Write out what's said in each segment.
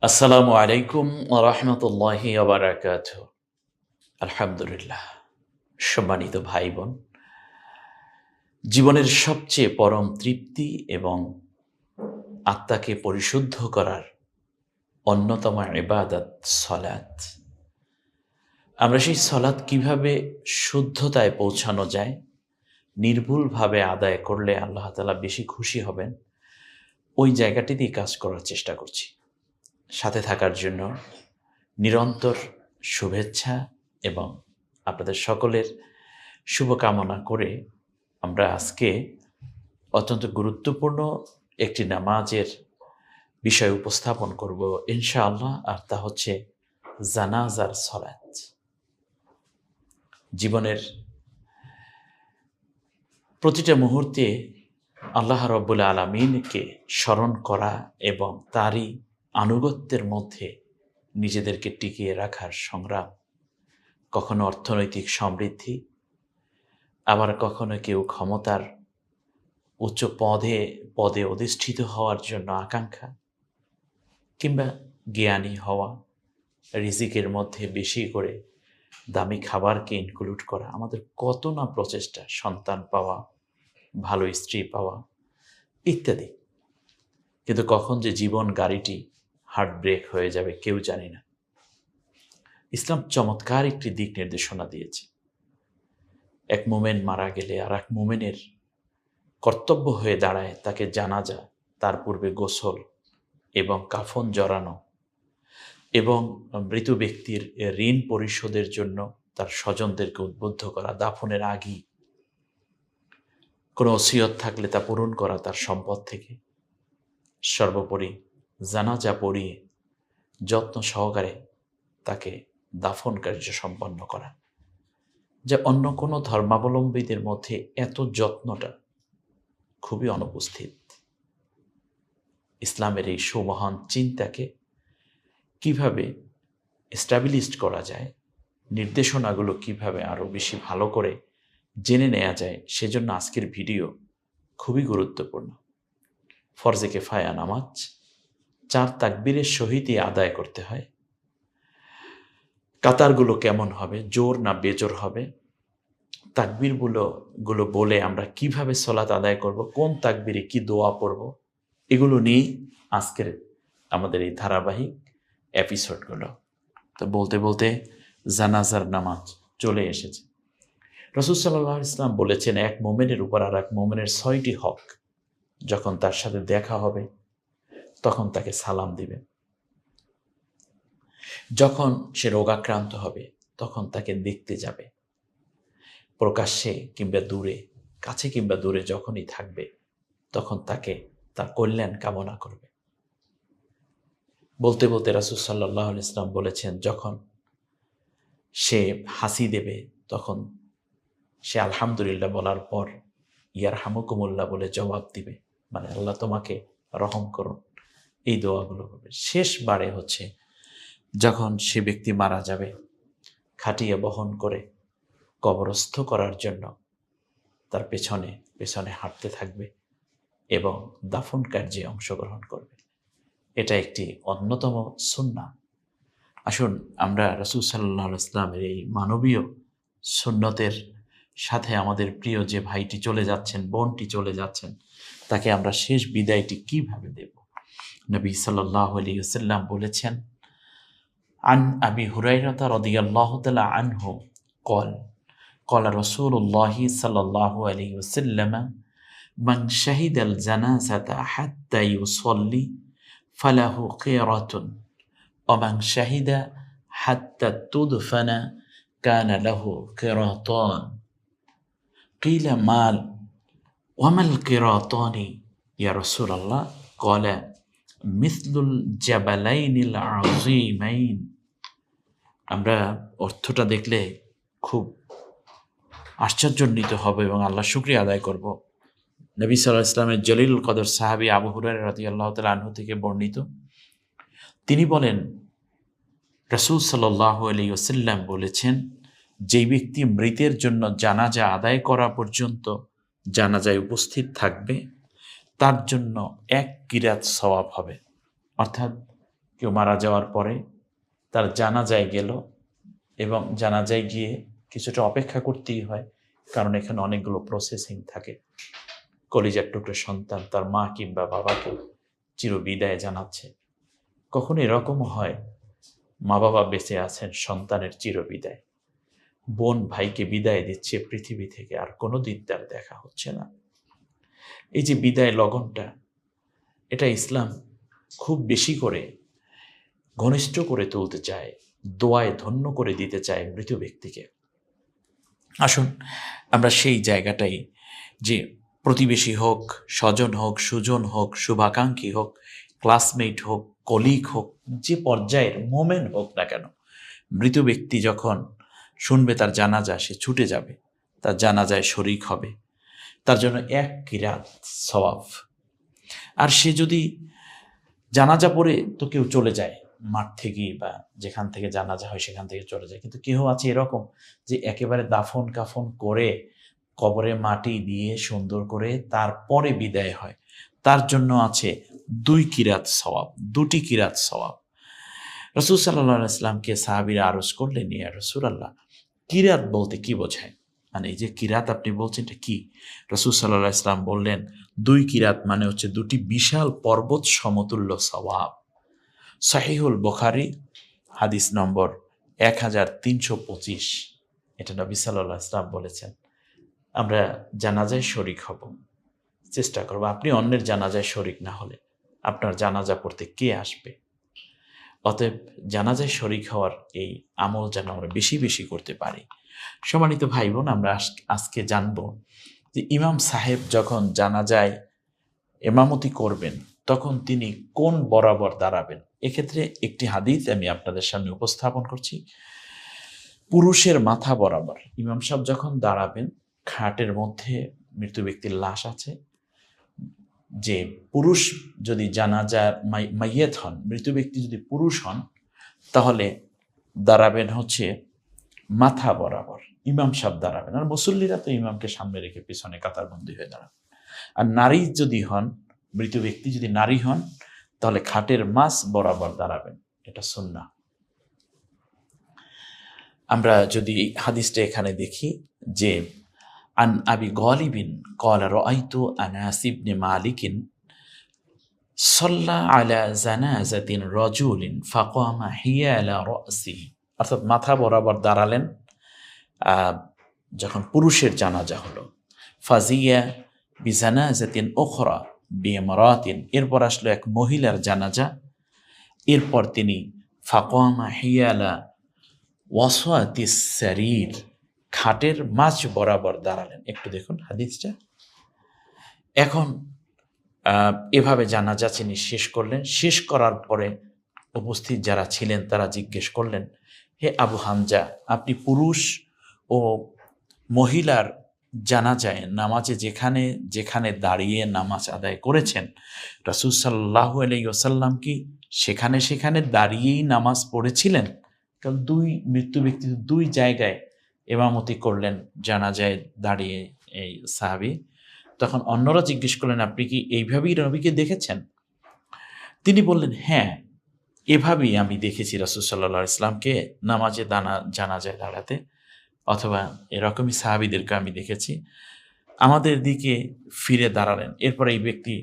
আসসালামু আলাইকুম ওয়া রাহমাতুল্লাহি ওয়া বারাকাতুহু। আলহামদুলিল্লাহ। সম্মানিত ভাই বোন, জীবনের সবচেয়ে পরম তৃপ্তি এবং আত্মাকে পরিশুদ্ধ করার অন্যতম ইবাদত সলাত। আমরা সেই সলাত কিভাবে শুদ্ধতায় পৌঁছানো যায়, নির্ভুলভাবে আদায় করলে আল্লাহ তাআলা বেশি খুশি হবেন, ওই জায়গাটিতেই কাজ করার চেষ্টা করছি। সাথে থাকার জন্য নিরন্তর শুভেচ্ছা এবং আপনাদের সকলের শুভকামনা করে আমরা আজকে অত্যন্ত গুরুত্বপূর্ণ একটি নামাজের বিষয় উপস্থাপন করব ইনশাআল্লাহ, আর তা হচ্ছে জানাজার সলাত। জীবনের প্রতিটা মুহূর্তে আল্লাহ রাব্বুল আলামিনকে স্মরণ করা এবং তারই আনুগত্যের মধ্যে নিজেদেরকে টিকিয়ে রাখার সংগ্রাম, কখনো অর্থনৈতিক সমৃদ্ধি, আবার কখনো কেউ ক্ষমতার উচ্চ পদে অধিষ্ঠিত হওয়ার জন্য আকাঙ্ক্ষা, কিংবা জ্ঞানী হওয়া, রিজিকের মধ্যে বেশি করে দামি খাবারকে ইনক্লুড করা, আমাদের কত না প্রচেষ্টা, সন্তান পাওয়া, ভালো স্ত্রী পাওয়া ইত্যাদি। কিন্তু কখন যে জীবন গাড়িটি হার্ট ব্রেক হয়ে যাবে কেউ জানি না। ইসলাম চমৎকার একটি দিক নির্দেশনা দিয়েছে। এক মোমেন মারা গেলে আর এক মোমেনের কর্তব্য হয়ে দাঁড়ায় তাকে জানাজা, তার পূর্বে গোসল এবং কাফন জড়ানো, এবং মৃত ব্যক্তির ঋণ পরিশোধের জন্য তার স্বজনদেরকে উদ্বুদ্ধ করা, দাফনের আগেই কোনো ওসিয়ত থাকলে তা পূরণ করা তার সম্পদ থেকে, সর্বোপরি জানাজা পড়িয়ে যত্ন সহকারে তাকে দাফন কার্য সম্পন্ন করা, যা অন্য কোনো ধর্মাবলম্বীদের মধ্যে এত যত্নটা খুবই অনুপস্থিত। ইসলামের এই সুমহান চিন্তাকে কিভাবে এস্টাবলিশড করা যায়, নির্দেশনাগুলো কিভাবে আরও বেশি ভালো করে জেনে নেওয়া যায়, সেজন্য আজকের ভিডিও খুবই গুরুত্বপূর্ণ। ফরজে কিফায়া নামাজ 4 তাকবীরের সহিতই আদায় করতে হয়। কাতারগুলো কেমন হবে, জোর না বেজোর হবে, তাকবীরগুলো বলে আমরা কিভাবে সলাত আদায় করব, কোন তাকবীরে কি দোয়া পড়ব, এগুলো নিয়েই আজকের আমাদের এই ধারাবাহিক এপিসোডগুলো। তো বলতে বলতে জানাজার নামাজ চলে এসেছে। রাসূল সাল্লাল্লাহু আলাইহি ওয়াসাল্লাম বলেছেন, এক মোমেনের উপর আর এক মোমেনের 6টি হক। যখন তার সাথে দেখা হবে তখন তাকে সালাম দিবে, যখন সে রোগাক্রান্ত হবে তখন তাকে দেখতে যাবে, প্রকাশ্যে কিংবা দূরে, কাছে কিংবা দূরে যখনই থাকবে তখন তাকে তার কল্যাণ কামনা করবে। বলতে বলতে রাসূল সাল্লাল্লাহু আলাইহি ওয়াসাল্লাম বলেছেন, যখন সে হাসি দেবে তখন সে আলহামদুলিল্লাহ বলার পর ইয়ারহামুকুমুল্লাহ বলে জবাব দিবে, মানে আল্লাহ তোমাকে রহম করুন, এই দোয়াগুলো করবে। শেষবারে হচ্ছে যখন সে ব্যক্তি মারা যাবে, খাটিয়ে বহন করে কবরস্থ করার জন্য তার পেছনে পেছনে হাঁটতে থাকবে এবং দাফন কার্যে অংশগ্রহণ করবে। এটা একটি অন্যতম সুন্নাহ। আসুন আমরা রাসূল সাল্লাল্লাহু আলাইহি ওয়াসাল্লামের এই মানবীয় সুন্নতের সাথে আমাদের প্রিয় যে ভাইটি চলে যাচ্ছেন, বোনটি চলে যাচ্ছেন, তাকে আমরা শেষ বিদায়টি কিভাবে দেব। নবী সাল্লাল্লাহু আলাইহি ওয়াসাল্লাম বলেছেন, আন আবি হুরায়রা রাদিয়াল্লাহু তাআলা আনহু قال قال رسول الله صلى الله عليه وسلم من شهد الجنازة حتى يصلي فله قيرة ومن شهد حتى تدفن كان له قيراطان قيل مال وما القيراطان يا رسول الله قال مثل الجبلين العظيمين। আমরা অর্থটা দেখলে খুব আশ্চর্যান্বিত হবে এবং আল্লাহর শুকরিয়া আদায় করব। নবী সাল্লাল্লাহু আলাইহি ওয়াসাল্লামের জলিলুল কদর সাহাবী আবু হুরায়রা রাদিয়াল্লাহু তাআলা আনহু থেকে বর্ণিত, তিনি বলেন, রাসূল সাল্লাল্লাহু আলাইহি ওয়াসাল্লাম বলেছেন, যেই ব্যক্তি মৃতের জন্য জানাজা আদায় করা পর্যন্ত জানাজায় উপস্থিত থাকবে তার জন্য 1 কিরাত সওয়াব হবে। অর্থাৎ কেউ মারা যাওয়ার পরে তার জানাজায় গেল, এবং জানাজায় গিয়ে কিছুটা অপেক্ষা করতেই হয়, কারণ এখানে অনেকগুলো প্রসেসিং থাকে। কলিজার টুকরো সন্তান তার মা কিংবা বাবাকে চিরবিদায় জানাচ্ছে। কখনো এরকম হয় মা বাবা বেঁচে আছেন, সন্তানের চিরবিদায়, বোন ভাইকে বিদায় দিচ্ছে পৃথিবী থেকে, আর কোনোদিন তার দেখা হচ্ছে না। এই যে বিদায় লগনটা, এটা ইসলাম খুব বেশি করে ঘনিষ্ঠ করে তুলতে চায়, দোয়ায় ধন্য করে দিতে চায় মৃত ব্যক্তিকে। আসুন আমরা সেই জায়গাটাই, যে প্রতিবেশী হোক, স্বজন হোক, সুজন হোক, শুভাকাঙ্ক্ষী হোক, ক্লাসমেট হোক, কলিগ হোক, যে পর্যায়ের মোমেন্ট হোক না কেন, মৃত ব্যক্তি যখন শুনবে তার জানাজা, সে ছুটে যাবে, তার জানাজায় শরিক হবে, তার জন্য 1 কিরাত সওয়াব। আর সে যদি জানাজা পড়ে তো কেউ চলে যায় মাঠ থেকে, বা যেখান থেকে জানাজা হয় সেখান থেকে চলে যায়, কিন্তু কেউ আছে এরকম যে একেবারে দাফন কাফন করে কবরে মাটি দিয়ে সুন্দর করে তারপরে বিদায় হয়, তার জন্য আছে 2 কিরাত সওয়াব, 2টি কিরাত সওয়াব। রাসূল সাল্লাল্লাহু আলাইহি ওয়াসাল্লামকে সাহাবীরা আরজ করলেন, ইয়া রাসূলুল্লাহ, কিরাত বলতে কি বোঝায়? মানে এই যে কিরাত আপনি বলছেন এটা কি? রাসূল সাল্লাল্লাহু আলাইহি ওয়াসাল্লাম বললেন, 2 কিরাত মানে হচ্ছে 2টি বিশাল পর্বত সমতুল্য সওয়াব। সহিহুল বুখারী হাদিস নম্বর 1325, এটা নবী সাল্লাল্লাহু আলাইহি ওয়াসাল্লাম বলেছেন। আমরা জানাজায় শরিক হব, চেষ্টা করব। আপনি অন্যের জানাজায় শরিক না হলে আপনার জানাজা পড়তে কে আসবে? অতএব জানাজায় শরিক হওয়ার এই আমল যেন আমরা বেশি বেশি করতে পারি। সম্মানিত ভাই বোন, আমরা আজকে জানব যে ইমাম সাহেব যখন জানাজায় ইমামতি করবেন তখন তিনি কোন বরাবর দাঁড়াবেন। এক্ষেত্রে একটি হাদিস আমি আপনাদের সামনে উপস্থাপন করছি। পুরুষের মাথা বরাবর ইমাম সাহেব যখন দাঁড়াবেন, খাটের মধ্যে মৃত ব্যক্তির লাশ আছে, যে পুরুষ যদি জানাজার মাইয়েত হন, মৃত ব্যক্তি যদি পুরুষ হন, তাহলে দাঁড়াবেন হচ্ছে মাথা বরাবর, ইমাম সাহেব দাঁড়াবেন। আর মুসল্লিরা তো ইমামকে সামনে রেখে পিছনে কাতারবন্দি হয়ে দাঁড়াবেন। আর নারী যদি হন, মৃত ব্যক্তি যদি নারী হন, তাহলে খাটের মাঝ বরাবর দাঁড়াবেন, এটা সুন্নাহ। আমরা যদি এই হাদিসটা এখানে দেখি যে আন আবি গালিবিন ক্বালা রাআইতু আনাস ইবনে মালিকিন সাল্লা আলা জানাজাতিন রাজুলিন ফাকামা হিয়ালা রাসিহি, অর্থাৎ মাথা বরাবর দাঁড়ালেন যখন পুরুষের জানাজা হলো। ফাজিয়া বিজানাজাতিন উখরা বিইমরাতিন, এরপর আসলো এক মহিলার জানাজা, এরপর তিনি ফাকামা হিয়ালা ওয়াসওয়াতিস সারির, খাটের মাঝ বরাবর দাঁড়ালেন। একটু দেখুন হাদিসটা। এখন এভাবে জানাজা তিনি শেষ করলেন। শেষ করার পরে উপস্থিত যারা ছিলেন তারা জিজ্ঞেস করলেন, হে আবু হামজা, আপনি পুরুষ ও মহিলার জানাজায় নামাজে যেখানে যেখানে দাঁড়িয়ে নামাজ আদায় করেছেন, রাসূল সাল্লাল্লাহু আলাইহি ওয়াসাল্লাম কি সেখানে সেখানে দাঁড়িয়েই নামাজ পড়েছিলেন? কারণ 2 মৃত্যু ব্যক্তি 2 জায়গায় ইমামতি করলেন জানাজায় দাঁড়িয়ে এই সাহাবী। তখন অন্যরা জিজ্ঞেস করলেন, আপনি কি এইভাবেই নবীকে দেখেছেন? তিনি বললেন, হ্যাঁ, এভাবেই আমি দেখেছি রাসূল সাল্লাল্লাহু আলাইহি ওয়াসাল্লামকে নামাজে জানাজায় দাঁড়াতে, অথবা এরকমই সাহাবীদেরকে আমি দেখেছি। আমাদের দিকে ফিরে দাঁড়ালেন, এরপর এই ব্যক্তি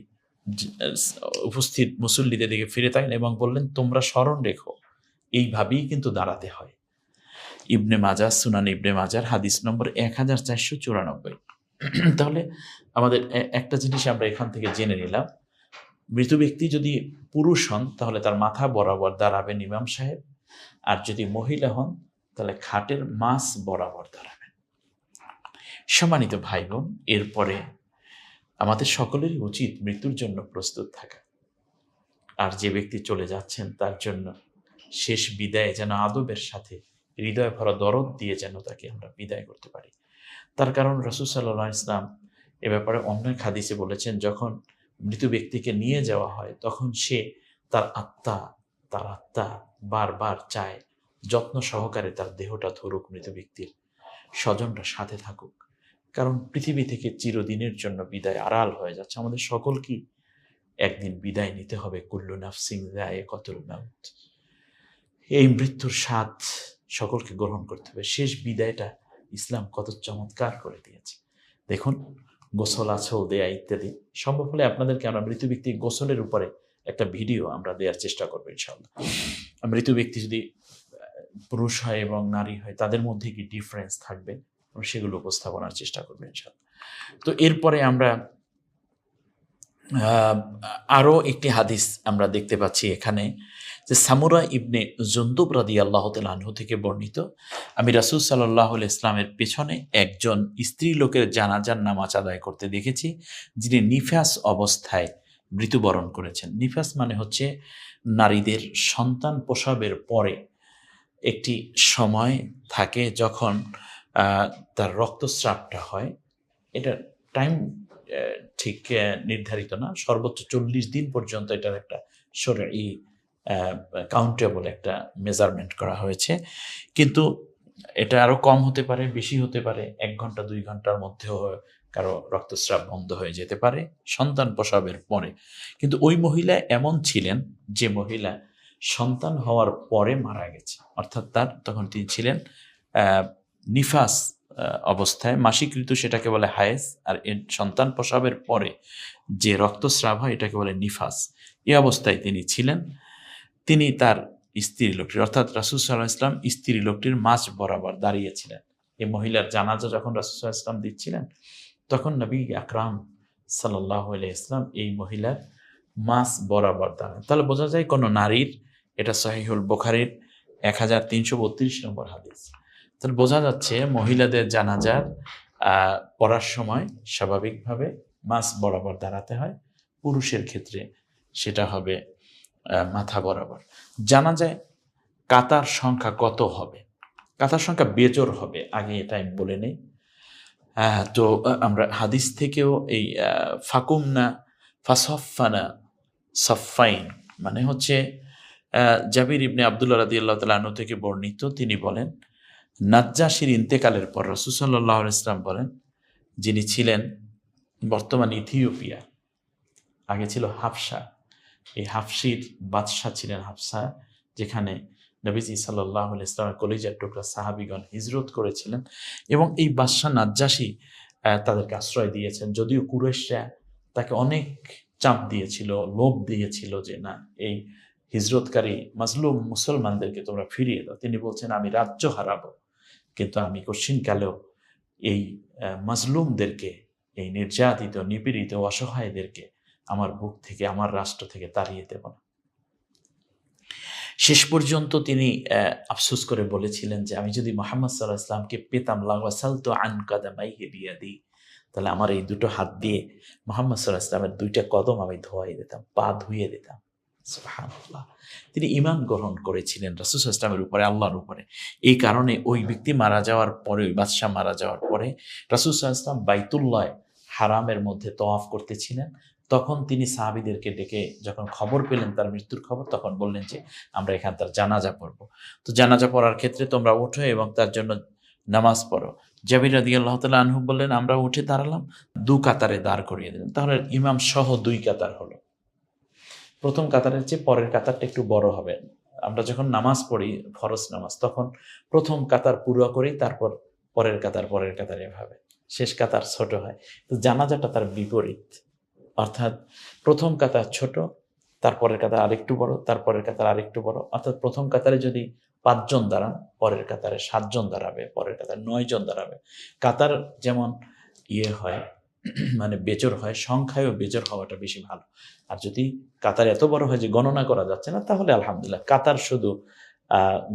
উপস্থিত মুসল্লিদের দিকে ফিরে তাকালেন এবং বললেন, তোমরা স্মরণ রেখো, এইভাবেই কিন্তু দাঁড়াতে হয়। ইবনে মাজাহ, সুনান ইবনে মাজার হাদিস নম্বর 1494। তাহলে আমাদের একটা জিনিস আমরা এখান থেকে জেনে নিলাম, মৃত ব্যক্তি যদি পুরুষ হন তাহলে তার মাথা বরাবর দাঁড়াবেন ইমাম সাহেব, আর যদি মহিলা হন তাহলে খাটের মাঝ বরাবর দাঁড়াবেন। সম্মানিত ভাই বোন, এরপরে আমাদের সকলেরই উচিত মৃত্যুর জন্য প্রস্তুত থাকা, আর যে ব্যক্তি চলে যাচ্ছেন তার জন্য শেষ বিদায় যেন আদবের সাথে হৃদয় ভরা দরদ দিয়ে যেন তাকে আমরা বিদায় করতে পারি। তার কারণ রাসূল সাল্লাল্লাহু আলাইহি ওয়াসাল্লাম এ ব্যাপারে অন্য এক হাদিসে বলেছেন, যখন মৃত ব্যক্তিকে নিয়ে যাওয়া হয় তখন সে তার আত্মা বারবার চায় যত্ন সহকারে তার দেহটা ধরুক, মৃত ব্যক্তির স্বজনরা সাথে থাকুক, কারণ পৃথিবী থেকে চিরদিনের জন্য বিদায় আড়াল হয়ে যাচ্ছে। আমাদের সকলকেই একদিন বিদায় নিতে হবে, কুল্লু নাফসিন যায়িকাতুল মাউত। এই মৃত্যুর স্বাদ সকলকে গ্রহণ করতে হবে। শেষ বিদায়টা ইসলাম কত চমৎকার করে দিয়েছে দেখুন, গোসল আছল দেয়া ইত্যাদি। সম্ভব হলে আপনাদেরকে আমরা মৃত ব্যক্তি গোসলের উপরে একটা ভিডিও আমরা দেওয়ার চেষ্টা করবো ইনশাআল্লাহ। মৃত ব্যক্তি যদি পুরুষ হয় এবং নারী হয়, তাদের মধ্যে কি ডিফারেন্স থাকবে, সেগুলো উপস্থাপনার চেষ্টা করবো ইনশাআল্লাহ। তো এরপরে আমরা আরও একটি হাদিস আমরা দেখতে পাচ্ছি এখানে, যে সামুরা ইবনে জুনদুব রাদিয়াল্লাহু তাআলা আনহু থেকে বর্ণিত, আমি রাসূল সাল্লাল্লাহু আলাইহি ইসলামের পেছনে একজন স্ত্রী লোকের জানাজার নামাজ আদায় করতে দেখেছি, যিনি নিফাস অবস্থায় মৃত্যুবরণ করেছেন। নিফাস মানে হচ্ছে নারীদের সন্তান প্রসবের পরে একটি সময় থাকে যখন তার রক্তস্রাবটা হয়। এটা টাইম ঠিক নির্ধারিত না, সর্বোচ্চ 40 দিন পর্যন্ত এটার একটা শরঈ কাউন্টেবল একটা মেজারমেন্ট করা হয়েছে, কিন্তু এটা আরও কম হতে পারে, বেশি হতে পারে। 1 ঘন্টা 2 ঘন্টার মধ্যেও কারো রক্তস্রাব বন্ধ হয়ে যেতে পারে সন্তান প্রসবের পরে। কিন্তু ওই মহিলা এমন ছিলেন যে মহিলা সন্তান হওয়ার পরে মারা গেছে, অর্থাৎ তখন তিনি ছিলেন নিফাস অবস্থায়, মাসিক ঋতু সেটাকে বলে হায়েজ, আর সন্তান প্রসবের পরে যে রক্তস্রাব হয় এটাকে বলে নিফাস। এই অবস্থায় তিনি ছিলেন। তিনি তার স্ত্রী লোকটির, অর্থাৎ রাসূল সাল্লাল্লাহু আলাইহি ওয়াসাল্লাম স্ত্রী লোকটির মাঝ বরাবর দাঁড়িয়েছিলেন। এই মহিলার জানাজা যখন রাসূল সাল্লাল্লাহু আলাইহি ওয়াসাল্লাম দিচ্ছিলেন, তখন নবী আকরাম সাল্লাল্লাহু আলাইহি ওয়াসাল্লাম এই মহিলার মাঝ বরাবর দাঁড়ান। তাহলে বোঝা যায় কোনো নারীর, এটা সহিহুল বুখারীর 1332 নম্বর হাদিস। তাহলে বোঝা যাচ্ছে মহিলাদের জানাজার পড়ার সময় স্বাভাবিকভাবে মাঝ বরাবর দাঁড়াতে হয়। পুরুষের ক্ষেত্রে সেটা হবে মাথা বরাবর। জানা যায় কাতার সংখ্যা কত হবে, কাতার সংখ্যা বেজোর হবে, আগে এটা আমি বলে নেই। তো আমরা হাদিস থেকেও এই ফাকুমনা ফাসফানা সফাইন মানে হচ্ছে জাবির ইবনে আব্দুল্লাহ রাদিয়াল্লাহু তাআলা আনহু থেকে বর্ণিত, তিনি বলেন নাজ্জাশীর ইন্তেকালের পর রাসূল সাল্লাল্লাহু আলাইহি ওয়াসাল্লাম বলেন, যিনি ছিলেন বর্তমান ইথিওপিয়া, আগে ছিল হাবশা, এই হাবশির বাদশাহ ছিলেন হাবশা, যেখানে নবীজি সাল্লাল্লাহু আলাইহি ওয়াসাল্লামের কলিজার টুকরা সাহাবীগণ হিজরত করেছিলেন। এবং এই বাদশাহ নাজ্জাশী তাদেরকে আশ্রয় দিয়েছেন, যদিও কুরাইশরা তাকে অনেক চাপ দিয়েছিল, লোভ দিয়েছিল যে না, এই হিজরতকারী মাজলুম মুসলমানদেরকে তোমরা ফিরিয়ে দাও। তিনি বলছেন আমি রাজ্য হারাবো, কিন্তু আমি কঠিনকালেও এই মাজলুমদেরকে, এই নির্যাতিত নিপীড়িত অসহায়দেরকে আমার বুক থেকে, আমার রাষ্ট্র থেকে তাড়িয়ে দেব না। শেষ পর্যন্ত তিনি আফসোস করে বলেছিলেন যে আমি যদি মুহাম্মদ সাল্লাল্লাহু আলাইহি ওয়াসাল্লামকে পেতাম, লাওয়াসালতু আন কাদামাইহি বিয়াদি, তাহলে আমার এই দুটো হাত দিয়ে মুহাম্মদ সাল্লাল্লাহু আলাইহি ওয়াসাল্লামের দুইটা কদম আমি ধোয়াই দিতাম, পা ধুইয়ে দিতাম। সুবহানাল্লাহ। তিনি ঈমান গ্রহণ করেছিলেন রাসূল সাল্লাল্লাহু আলাইহি ওয়াসাল্লামের উপরে, আল্লাহর উপরে। এই কারণে ওই ব্যক্তি মারা যাওয়ার পরে, ওই বাদশাহ মারা যাওয়ার পরে রাসূল সাল্লাল্লাহু আলাইহি ওয়াসাল্লাম বাইতুল্লাহ হারামের মধ্যে তওয়াফ করতেছিলেন। তখন তিনি সাহাবীদেরকে ডেকে যখন খবর পেলেন তার মৃত্যুর খবর, তখন বললেন যে আমরা এখানে তার জানাজা পড়ব। তো জানাজা পড়ার ক্ষেত্রে তোমরা ওঠো এবং তার জন্য নামাজ পড়ো। জাবির রাদিয়াল্লাহু তাআলা আনহু বললেন আমরা উঠে দাঁড়ালাম, 2 কাতারে দাঁড় করিয়ে দিলেন। তাহলে ইমাম সহ 2 কাতার হলো। প্রথম কাতারের চেয়ে পরের কাতারটা একটু বড় হবে। আমরা যখন নামাজ পড়ি ফরজ নামাজ, তখন প্রথম কাতার পুরো করি, তারপর পরের কাতার এভাবে, শেষ কাতার ছোট হয়। তো জানাজাটা তার বিপরীত, অর্থাৎ প্রথম কাতার ছোট, তারপরের কাতার আরেকটু বড়, তারপরের কাতার আরেকটু বড়। অর্থাৎ প্রথম কাতারে যদি 5 জন দাঁড়ান, পরের কাতারে 7 জন দাঁড়াবে, পরের কাতারে 9 জন দাঁড়াবে। কাতার যেমন হয়, মানে বেজোর হয়, সংখ্যায়ও বেজোর হওয়াটা বেশি ভালো। আর যদি কাতার এত বড় হয় যে গণনা করা যাচ্ছে না, তাহলে আলহামদুলিল্লাহ। কাতার শুধু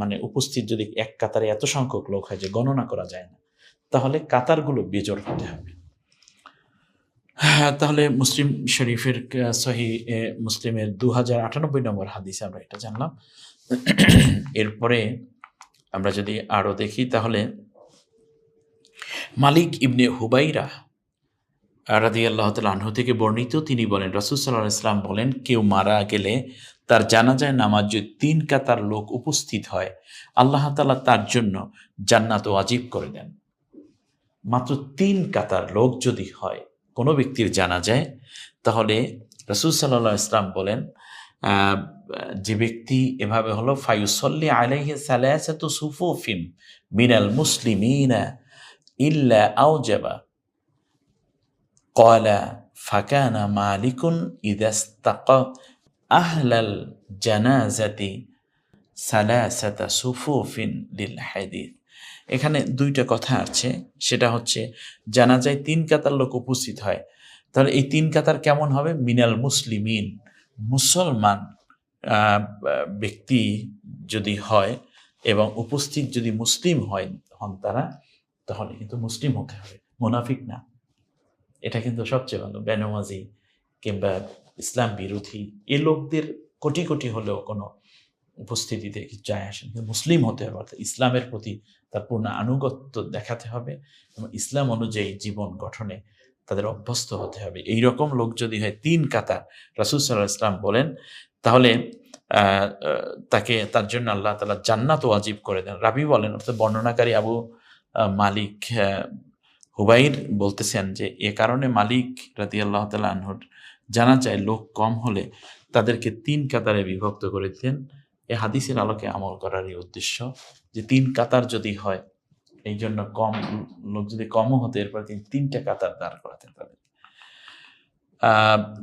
মানে উপস্থিত যদি এক কাতারে এত সংখ্যক লোক হয় যে গণনা করা যায় না, তাহলে কাতারগুলো বেজোর হতে হবে। তাহলে মুসলিম শরীফের সহিহ মুসলিমের 2098 নম্বর হাদিসে আমরা এটা জানলাম। এরপরে আমরা যদি আরো দেখি, তাহলে মালিক ইবনে হুবাইরা রাদিয়াল্লাহু তাআলা আনহু থেকে বর্ণিত, তিনি বলেন রাসূল সাল্লাল্লাহু আলাইহি ওয়াসাল্লাম বলেন, কেউ মারা গেলে তার জানাজায় নামাজ যদি 3 কাতার লোক উপস্থিত হয়, আল্লাহ তাআলা তার জন্য জান্নাত ওয়াজিব করে দেন। মাত্র 3 কাতার লোক যদি হয় কোনো ব্যক্তির জানাজায়, তাহলে রাসূল সাল্লাল্লাহু আলাইহি ওয়াসাল্লাম বলেন, যে ব্যক্তি এভাবে হলো ফায়ুসাল্লি আলাইহি সালাসাতু সুফুফিন মিনাল মুসলিমিনা ইল্লা আওজাবা ক্বালা ফাকানা মালিকুন ইযা ইসতাকা আহলাল জানাজাতি সালাসাতা সুফুফিন লিল হাদিস। এখানে দুইটা কথা আছে, সেটা হচ্ছে জানাজায় 3 কাতার লোক উপস্থিত হয়, তাহলে এই 3 কাতার কেমন হবে? মিনাল মুসলিমিন, মুসলমান ব্যক্তি যদি হয় এবং উপস্থিত যদি মুসলিম হন তারা, তাহলে কিন্তু মুসলিম হতে হবে, মুনাফিক না। এটা কিন্তু সবচেয়ে ভালো। বেনামাজি কিংবা ইসলাম বিরোধী এই লোকদের কোটি কোটি হলেও কোনো উপস্থিতিতে যায় আসেন, কিন্তু মুসলিম হতে হবে, অর্থাৎ ইসলামের প্রতি তার পূর্ণ আনুগত্য দেখাতে হবে এবং ইসলাম অনুযায়ী জীবন গঠনে তাদের অভ্যস্ত হতে হবে। এই রকম লোক যদি হয় 3 কাতার, রাসূল সাল্লাল্লাহু আলাইহি ওয়াসাল্লাম বলেন, তাহলে তার জন্য আল্লাহ তাআলা জান্নাত ওয়াজিব করে দেন। রাবি বলেন, অর্থাৎ বর্ণনাকারী আবু মালিক হুবাইর বলতেছেন যে এ কারণে মালিক রাদিয়াল্লাহু তাআলা আনহুর জানা যায় লোক কম হলে তাদেরকে 3 কাতারে বিভক্ত করে দিতেন। এই হাদিসের আলোকে আমল করারই উদ্দেশ্য, যে 3 কাতার যদি হয়, এই জন্য কম লোক যদি কমও হতো, এরপর তিনি 3টা কাতার দাঁড় করাতেন তাদের।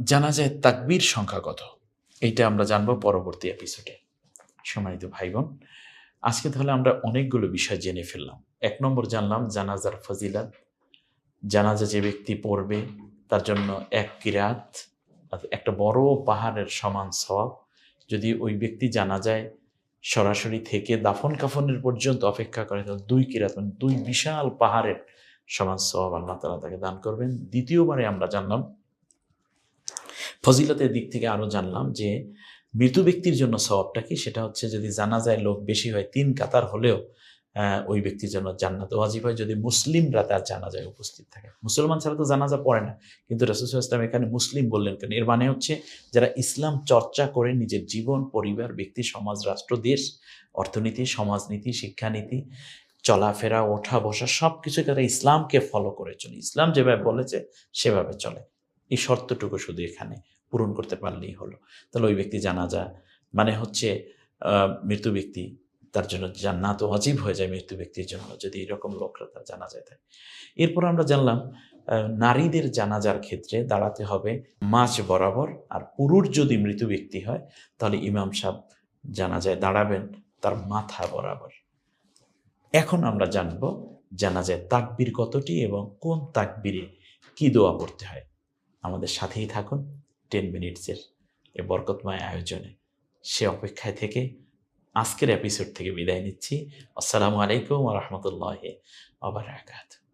জানা যায় তাকবীর সংখ্যা কত, এইটা আমরা জানবো পরবর্তী এপিসোডে। সম্মানিত ভাই বোন, আজকে তাহলে আমরা অনেকগুলো বিষয় জেনে ফেললাম। 1 নম্বর জানলাম জানাজার ফজিলত, জানাজা যে ব্যক্তি পড়বে তার জন্য 1 কিরাত, একটা বড় পাহাড়ের সমান সওয়াব। যদি ওই ব্যক্তি জানাজায় সরাসরি থেকে দাফন কাফনের পর্যন্ত অপেক্ষা করে, তাহলে 2 কিরাত, মানে 2 বিশাল পাহাড়ের সমান সওয়াব আল্লাহ তাআলা তাকে দান করবেন। দ্বিতীয়বারে আমরা জানলাম ফজিলতের দিক থেকে, আরো জানলাম যে মৃত ব্যক্তির জন্য সওয়াবটা কি, সেটা হচ্ছে যদি জানাজায় লোক বেশি হয়, 3 কাতার হলেও ওই ব্যক্তির জন্য জান্নাত ওয়াজিব হয় যদি মুসলিমরা তার জানাজায় উপস্থিত থাকে। মুসলমান ছাড়া তো জানাজা পড়ে না, কিন্তু রাসূল সাল্লাল্লাহু আলাইহি ওয়াসাল্লাম এখানে মুসলিম বললেন কেন? এর মানে হচ্ছে যারা ইসলাম চর্চা করে নিজের জীবন, পরিবার, ব্যক্তি, সমাজ, রাষ্ট্র, দেশ, অর্থনীতি, সমাজনীতি, শিক্ষানীতি, চলাফেরা, ওঠা বসা সবকিছু তারা ইসলামকে ফলো করে চলে, ইসলাম যেভাবে বলেছে সেভাবে চলে। এই শর্তটুকু শুধু এখানে পূরণ করতে পারলেই হলো। তাহলে ওই ব্যক্তি জানাজা মানে হচ্ছে মৃত ব্যক্তি, তার জন্য জান্নাত ওয়াজিব হয়ে যায় মৃত্যু ব্যক্তির জন্য, যদি এরকম লোকরা তার জানাজায় থাকে। এরপর আমরা জানলাম নারীদের জানাজার ক্ষেত্রে দাঁড়াতে হবে মাঝ বরাবর, আর পুরুষ যদি মৃত ব্যক্তি হয় তাহলে ইমাম সাহেব জানাজায় দাঁড়াবেন তার মাথা বরাবর। এখন আমরা জানব জানাজায় তাকবীর কতটি এবং কোন তাকবীরে কি দোয়া পড়তে হয়। আমাদের সাথেই থাকুন 10 মিনিটসের এই বরকতময় আয়োজনে। সে অপেক্ষায় থেকে আজকের এপিসোড থেকে বিদায় নিচ্ছি। আসসালামু আলাইকুম ওয়া রাহমাতুল্লাহি ওয়া বারাকাতুহু।